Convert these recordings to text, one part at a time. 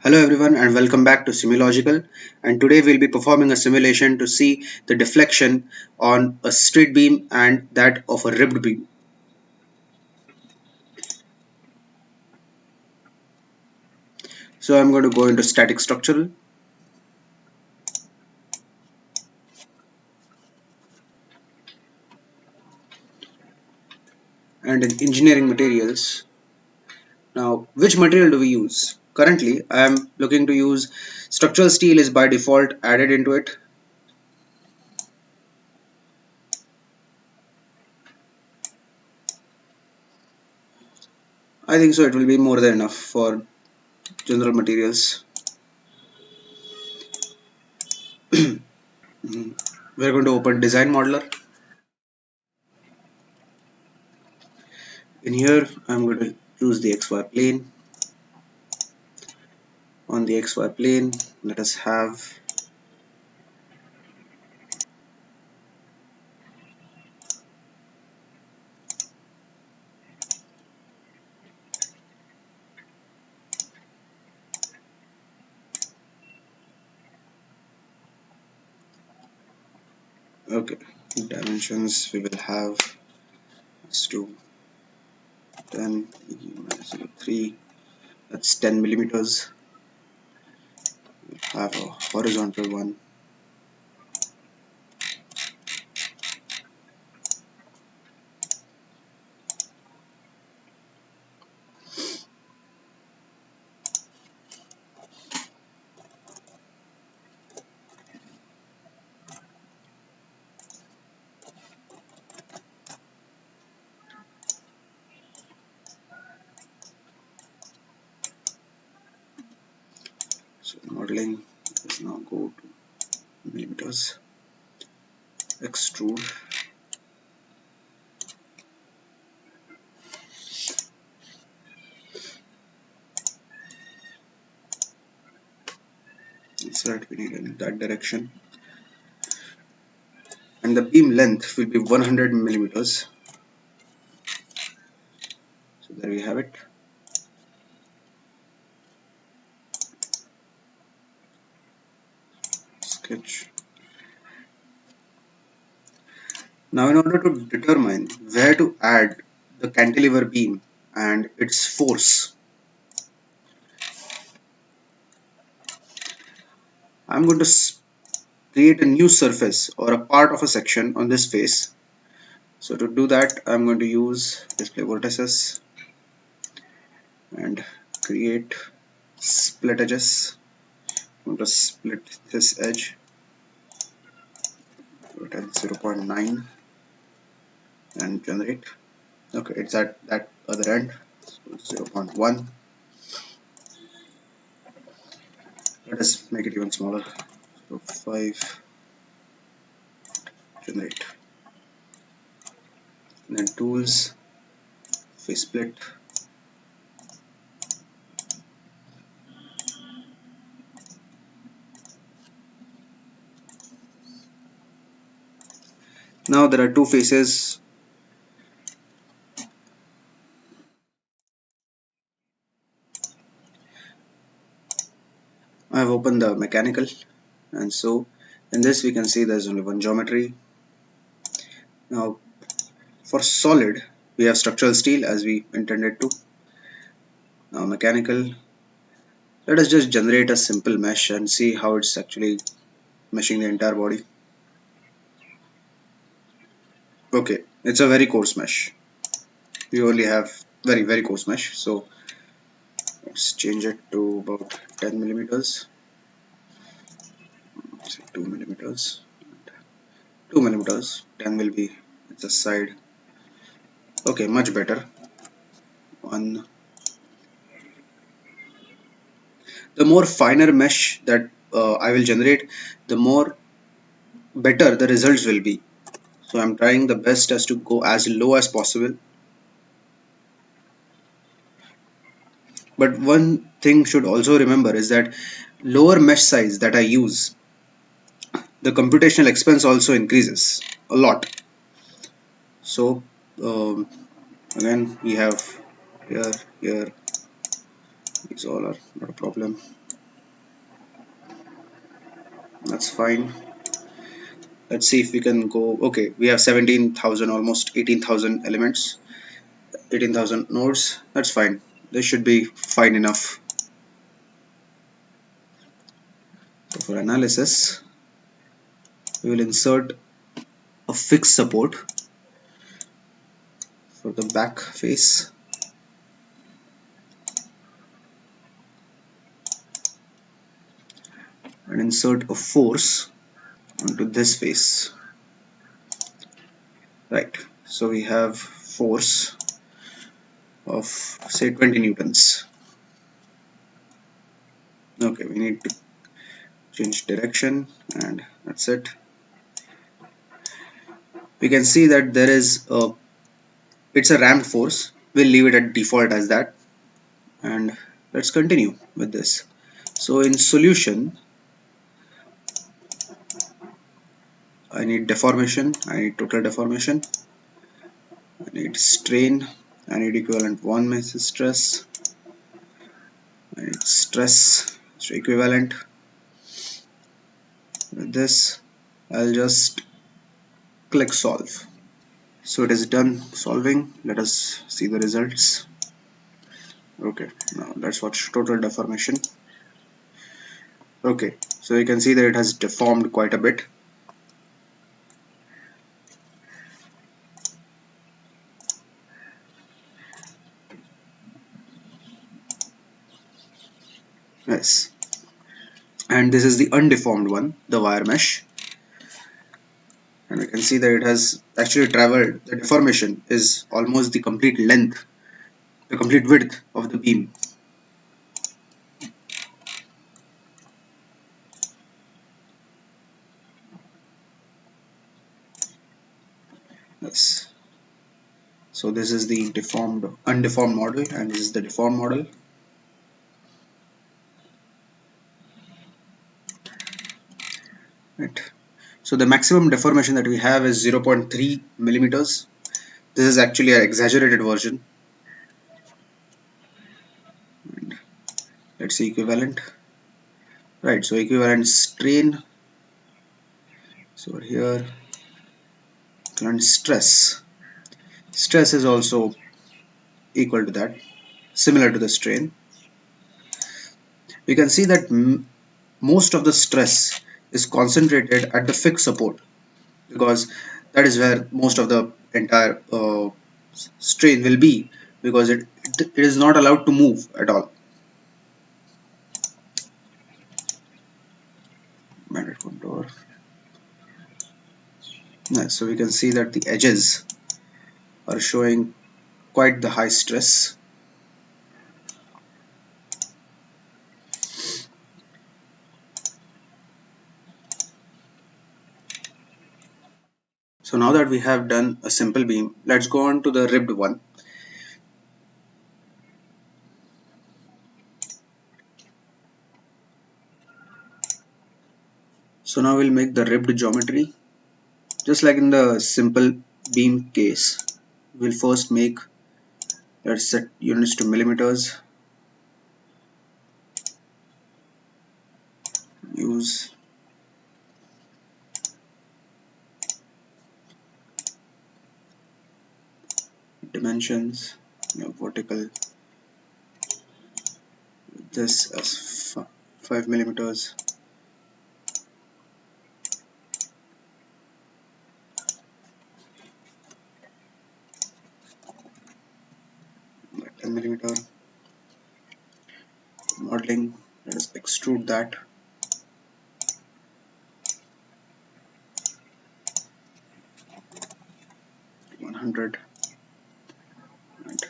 Hello everyone and welcome back to Simulogical, and today we'll be performing a simulation to see the deflection on a straight beam and that of a ribbed beam. So I'm going to go into static structural and in engineering materials. Now which material do we use? Currently I am looking to use structural steel is by default added into it. I think so it will be more than enough for general materials. We're going to open design modeler. In here I'm going to choose the XY plane. On the XY plane, let us have okay, dimensions we will have is to 10 minus 3, that's 10 millimeters. We'll have a horizontal one. So modeling is now go to millimeters. Extrude. Insert we need in that direction. And the beam length will be 100 millimeters. So there we have it. Sketch. Now in order to determine where to add the cantilever beam and its force, I'm going to create a new surface or a part of a section on this face. So to do that, I'm going to use display vertices and create split edges. I'm going to split this edge at 0.9 and generate. Okay, it's at that other end, so 0.1. Let us make it even smaller. So 5, generate. And then tools, face split. Now there are two faces. I have opened the mechanical, and so in this we can see there's only one geometry. Now for solid we have structural steel as we intended to. Now mechanical, let us just generate a simple mesh and see how it's actually meshing the entire body. Okay, it's a very coarse mesh. We only have very coarse mesh, so let's change it to about 10 millimeters. Let's say 2 millimeters. 2 millimeters. 10 will be the side. Okay, much better. One. The more finer mesh that I will generate, the more better the results will be. So I'm trying the best as to go as low as possible. But one thing should also remember is that lower mesh size that I use, the computational expense also increases a lot. So again we have here, these all are not a problem. That's fine. Let's see if we can go. Okay, we have 17,000, almost 18,000 elements, 18,000 nodes. That's fine. This should be fine enough. So for analysis, we will insert a fixed support for the back face and insert a force onto this face. Right. So we have force of say 20 newtons. Okay, we need to change direction, and that's it. We can see that there is a, it's a ramped force. We'll leave it at default as that, and let's continue with this. So in solution, I need deformation, I need total deformation, I need strain, I need equivalent 1 measure stress, I need stress, so equivalent. With this, I'll just click solve. So it is done solving. Let us see the results. Okay, now let's watch total deformation. Okay, so you can see that it has deformed quite a bit. Yes, and this is the undeformed one, the wire mesh, and we can see that it has actually traveled. The deformation is almost the complete length, the complete width of the beam. Yes, so this is the undeformed model, and this is the deformed model. Right. So the maximum deformation that we have is 0.3 millimeters. This is actually an exaggerated version. And let's see equivalent. Right, so equivalent strain. So here, equivalent stress. Stress is also equal to that, similar to the strain. We can see that most of the stress is concentrated at the fixed support, because that is where most of the entire strain will be, because it is not allowed to move at all. Magnet contour. Yes, so we can see that the edges are showing quite the high stress. So now that we have done a simple beam, let's go on to the ribbed one. So now we'll make the ribbed geometry. Just like in the simple beam case, we'll first make, let's set units to millimeters, use dimensions, vertical, this as 5 millimeters, 10 millimeter, modeling, let us extrude that, 100, and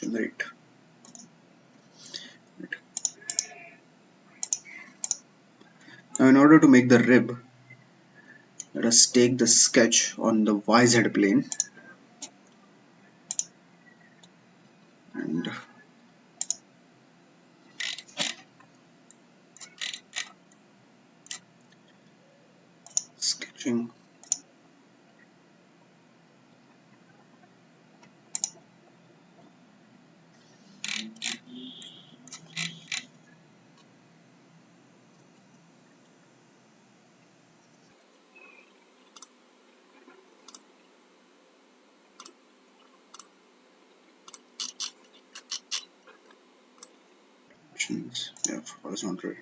generate. Now in order to make the rib, let us take the sketch on the YZ plane and sketching. horizontal.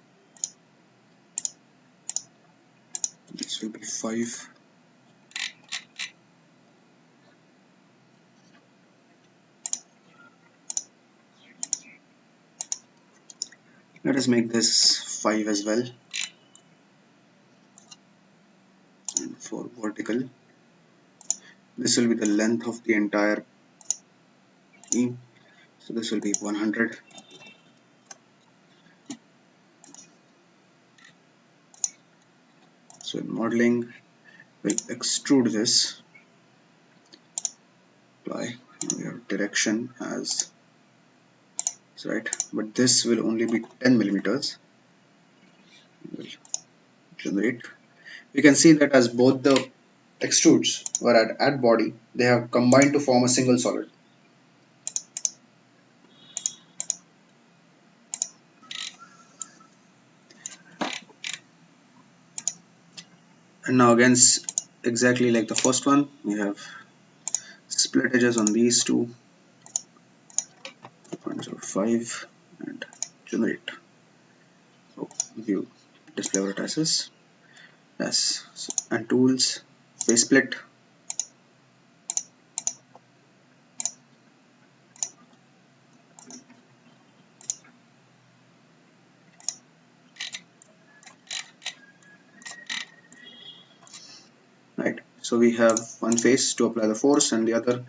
This will be 5. Let us make this 5 as well. And for vertical, this will be the length of the entire beam. So this will be 100. So in modeling, we'll extrude this. Apply. We have direction as right, but this will only be 10 millimeters. We'll generate. We can see that as both the extrudes were at body, they have combined to form a single solid. And now again, exactly like the first one, we have split edges on these two, 0.05, and generate. So view, display vertices, yes, and tools, face split. Right, so we have one face to apply the force and the other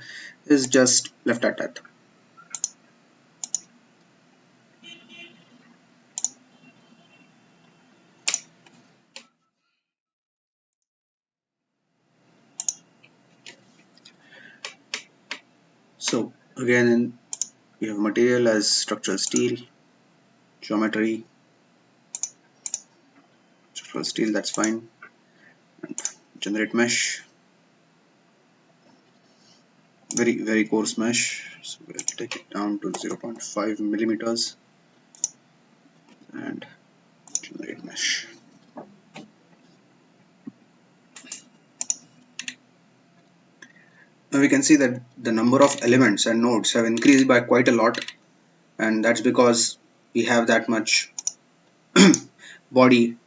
is just left at that. So again, we have material as structural steel, geometry, structural steel, that's fine, and generate mesh, very coarse mesh. So we'll take it down to 0.5 millimeters and generate mesh. Now we can see that the number of elements and nodes have increased by quite a lot, and that's because we have that much body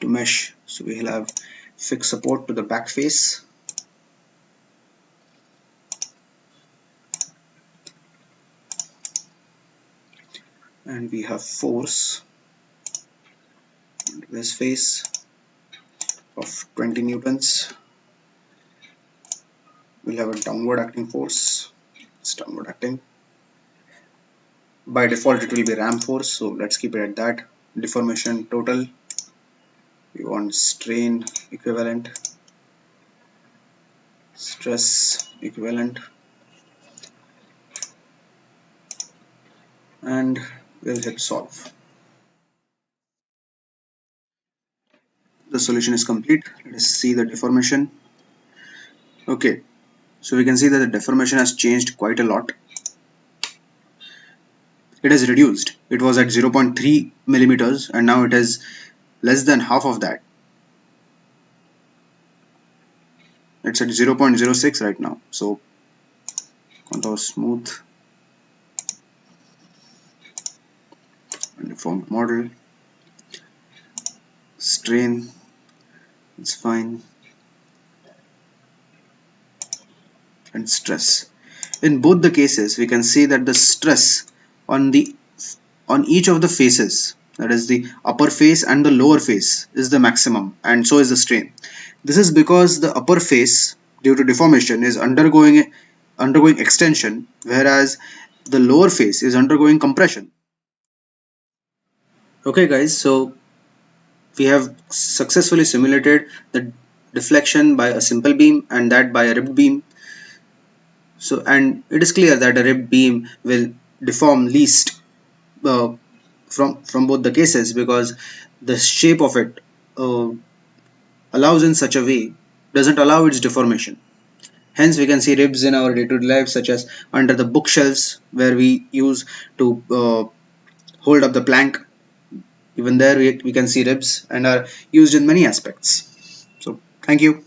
to mesh. So we'll have fixed support to the back face, and we have force on this face of 20 newtons. We'll have a downward acting force. It's downward acting. By default it will be ram force, so let's keep it at that. Deformation total, we want strain equivalent, stress equivalent, and we'll hit solve. The solution is complete. Let us see the deformation. Okay, so we can see that the deformation has changed quite a lot. It has reduced. It was at 0.3 millimeters and now it is less than half of that. It's at 0.06 right now. So contour smooth and deformed model. Strain, it's fine, and stress. In both the cases, we can see that the stress on each of the faces, that is the upper face and the lower face, is the maximum, and so is the strain. This is because the upper face, due to deformation, is undergoing extension, whereas the lower face is undergoing compression. Okay guys, so we have successfully simulated the deflection by a simple beam and that by a ribbed beam. So, and it is clear that a ribbed beam will deform least from both the cases, because the shape of it allows in such a way, doesn't allow its deformation. Hence we can see ribs in our day-to-day life, such as under the bookshelves where we use to hold up the plank. Even there we can see ribs and are used in many aspects. So thank you.